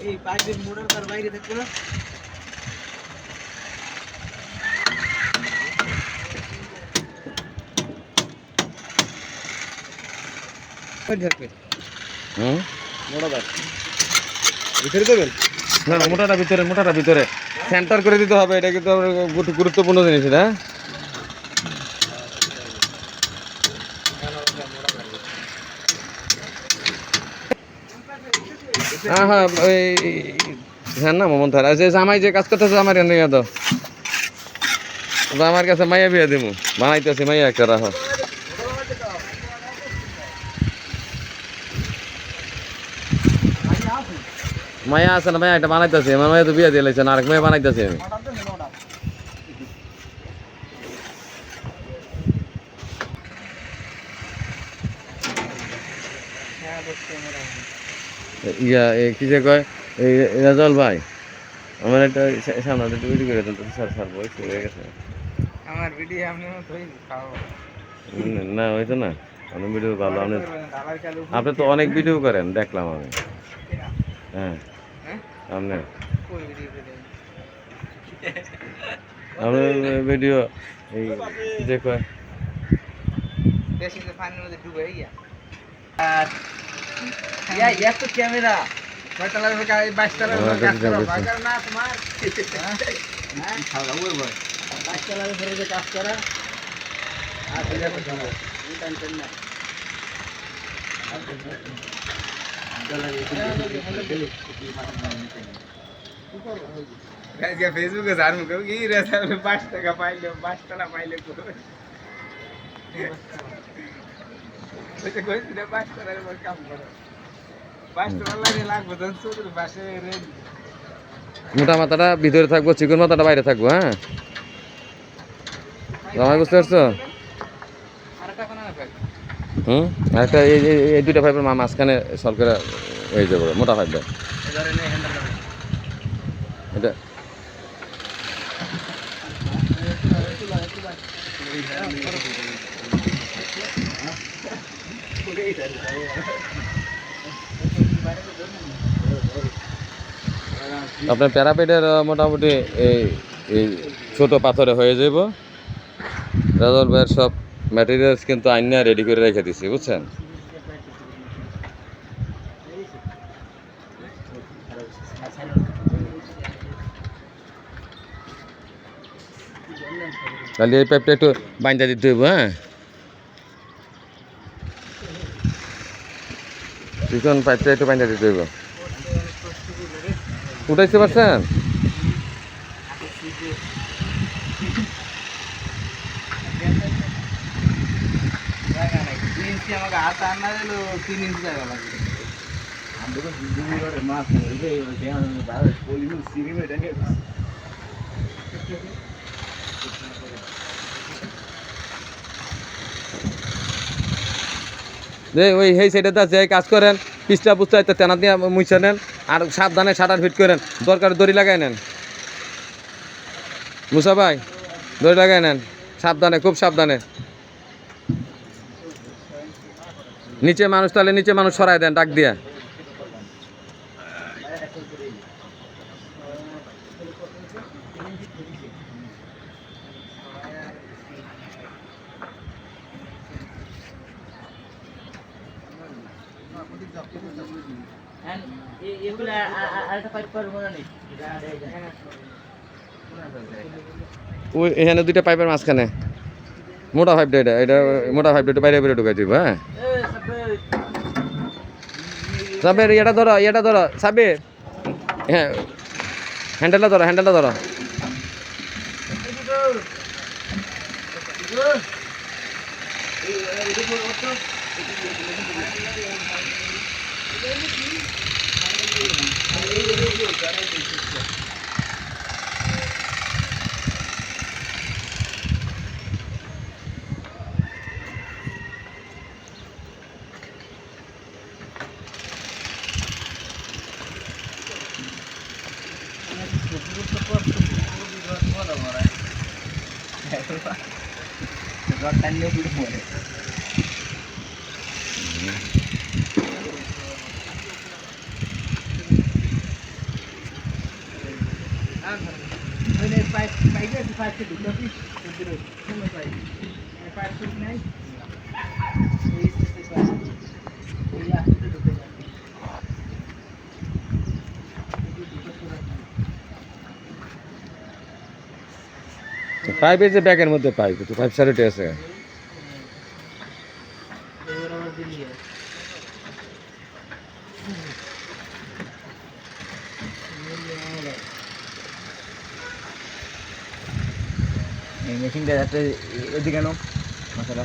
এই পাইপের মোটর তার বাইরে থাকবে না মোটাটা ভিতরে সেন্টার করে দিতে হবে, এটা কিন্তু গুরুত্বপূর্ণ জিনিস এটা। হ্যাঁ হ্যাঁ হ্যাঁ না মোমন থার যে জামাই যে কাজ করতেছে আমার এনে তো আমার কাছে মাইয়া বিয়া দিমু বানাইতেছি মাইয়া একটা রাখো। মায়া আছে না মায়া একটা বানাইতেছে, আমার মায়া তো বিয়া দিয়ে লাইছে না, আরেক মায়া বানাইতেছি আমি। ইয়া কি যে কয় এই রাজল ভাই আমার একটা সামনে একটা ভিডিও করে দেন তো স্যার স্যার বয়স হয়ে গেছে আমার ভিডিও আপনি ধরে খাও না হইতো না অনেক ভিডিও ভালো। আপনি তো অনেক ভিডিও করেন দেখলাম আমি। হ্যাঁ আপনি আপনার ভিডিও এই যে কয় পানির মধ্যে ডুবে গিয়া ইয়া তো ক্যামেরা কয়তলার থেকে 22 তলার কাজ করা বাগার না তোমার হ্যাঁ খাওয়া ওই ভাই 22 তলার উপরে যে কাজ করা আর এটা তো জানো টেনশন না ফেসবুকে জান মুখ কি রে 5 টাকা পাইলে 5 টাকা পাইলে এটা কইছি না 5 টাকার উপর কাম করো 5 টাকা লাগে লাগবে তো চোখের পাশে রে মোটা মাথাটা ভিতরে থাকবো, চিকন মাথাটা বাইরে থাকবো। হ্যাঁ জামাই বুঝতে পারছো? আরেকটা এই দুইটা পাইপের মাঝখানে সল করে হয়ে যাবে মোটা পাইপটা এটা। আপনার প্যারাপেটের মোটামুটি এই ছোট পাথরে হয়ে যাব। রাজল ভাইয়ের সব ম্যাটেরিয়ালস কিন্তু আইনা রেডি করে রেখে দিছি বুঝছেন। তাহলে এই পাইপটা একটু বাইন্দা দিতে হইব। হ্যাঁ চিকন পাইপটা একটু বাইন্দা দিতে হইব। উঠাইতে পারছেন? আমাকে হাত আনা দিল 3 ইঞ্চি জায়গা লাগবে আমি তো দিদি করে মাছ ধরে দেন বাইরে পলিনো সিরিমে ডেকে ওই সেই সাইডে যে কাজ করেন পিস্টা পুস্তা তেনা দিয়ে মুছে নেন আর সাবধানে শাটার ফিট করেন, দরকার দড়ি লাগাই নেন। মুসা ভাই দড়ি লাগাই নেন সাবধানে, খুব সাবধানে। নিচে মানুষ তাহলে নিচে মানুষ সরাই দেন ডাক দিয়া। ওই এখানে দুইটা পাইপের মাঝখানে মোটা পাইপটা, এটা মোটা পাইপটা বাইরে বাইরে ঢুকাই দিব। হ্যাঁ সাবের এটা ধরো সাবের, হ্যাঁ হ্যান্ডেলটা ধরো। পাইপ পাইপে আছে পাইপে দুটো পিস দুটো সুন্দর পাইপ পাইপ ঠিক নাই এই সিস্টেম পাইপ এই আসতে ঢুকে যায় পাইপ এই যে ব্যাগের মধ্যে পাইপ তো পাইপ সারিটে আছে মেশিনটা যাতে এদিকে কেন মশলা